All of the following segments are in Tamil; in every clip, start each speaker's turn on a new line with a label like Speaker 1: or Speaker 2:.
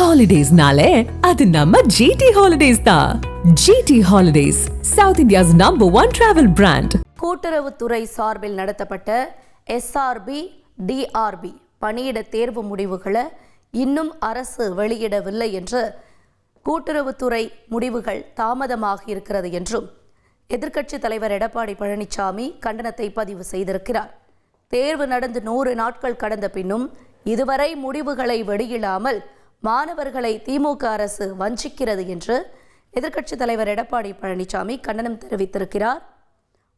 Speaker 1: ஹாலிடேஸ்னாலே அது நம்ம ஜிடி ஹாலிடேஸ் தான். GT Holidays, South India's #1 travel brand.
Speaker 2: கூட்டுறவுத்துறை சார்பில் நடத்தப்பட்ட எஸ்ஆர்பி டிஆர்பி பணியிட தேர்வு முடிவுகளை இன்னும் அரசு வெளியிடவில்லை என்று கூட்டுறவுத்துறை முடிவுகள் தாமதமாக இருக்கிறது என்றும் எதிர்க்கட்சித் தலைவர் எடப்பாடி பழனிசாமி கண்டனத்தை பதிவு செய்திருக்கிறார். தேர்வு நடந்து 100 நாட்கள் கடந்த பின்னும் இதுவரை முடிவுகளை வெளியிடாமல் மாணவர்களை திமுக அரசு வஞ்சிக்கிறது என்று எதிர்க்கட்சித் தலைவர் எடப்பாடி பழனிசாமி கண்டனம் தெரிவித்திருக்கிறார்.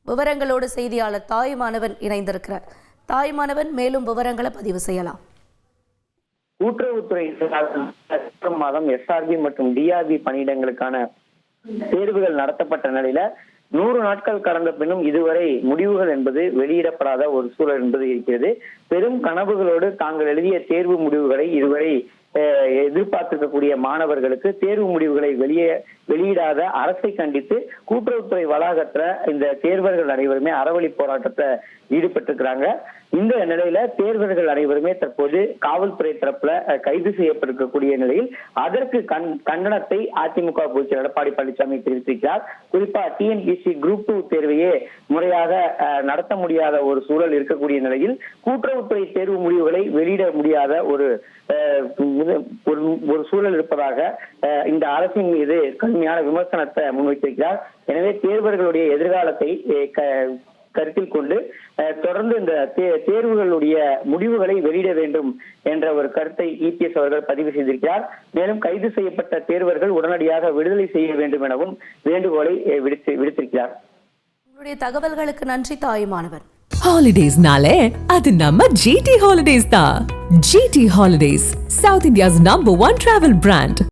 Speaker 2: விவரங்களோடு செய்தியாளர் தாயுமானவன் இணைந்திருக்கிறார். தாயுமானவன், மேலும் விவரங்களை பதிவு செய்யலாம்.
Speaker 3: கூட்டுறவுத்துறை மாதம் எஸ்ஆர்பி மற்றும் டிஆர்பி பணியிடங்களுக்கான தேர்வுகள் நடத்தப்பட்ட நிலையில 100 நாட்கள் கடந்த பின்னும் இதுவரை முடிவுகள் என்பது வெளியிடப்படாத ஒரு சூழல் என்பது இருக்கிறது. பெரும் கனவுகளோடு தாங்கள் எழுதிய தேர்வு முடிவுகளை இதுவரை எதிர்பார்த்திருக்கக்கூடிய மாணவர்களுக்கு தேர்வு முடிவுகளை வெளியிடாத அரசை கண்டித்து கூட்டுறவுத்துறை வளாகத்துல இந்த தேர்வர்கள் அனைவருமே அறவழி போராட்டத்தை ஈடுபட்டிருக்கிறாங்க. இந்த நிலையில தேர்வர்கள் அனைவருமே தற்போது காவல்துறை தரப்புல கைது செய்யப்பட்டிருக்கக்கூடிய நிலையில் அதற்கு கண்டனத்தை அதிமுக பொதுச்செயலாளர் எடப்பாடி பழனிசாமி தெரிவித்திருக்கிறார். குறிப்பா டிஎன்பிஎஸ்சி குரூப் 2 தேர்வையே முறையாக நடத்த முடியாத ஒரு சூழல் இருக்கக்கூடிய நிலையில் கூட்டுறவுத்துறை தேர்வு முடிவுகளை வெளியிட முடியாத ஒரு சூழல் இருப்பதாக இந்த அரசின் மீது கடுமையான விமர்சனத்தை முன்வைத்திருக்கிறார். எனவே தேர்வர்களுடைய எதிர்காலத்தை கருத்தில் கொண்டு தொடர்ந்து இந்த தேர்வுகளுடைய முடிவுகளை வெளியிட வேண்டும் என்ற ஒரு கருத்தை இபிஎஸ் அவர்கள் பதிவு செய்திருக்கிறார். மேலும் கைது செய்யப்பட்ட தேர்வர்கள் உடனடியாக விடுதலை செய்ய வேண்டும் எனவும் வேண்டுகோளை விடுத்திருக்கிறார்.
Speaker 2: உங்களுடைய தகவல்களுக்கு நன்றி தாயுமானவன்.
Speaker 1: ஹாலிடேஸ்னாலே அது நம்ம ஜிடி ஹாலிடேஸ் தான். GT Holidays, South India's #1 travel brand.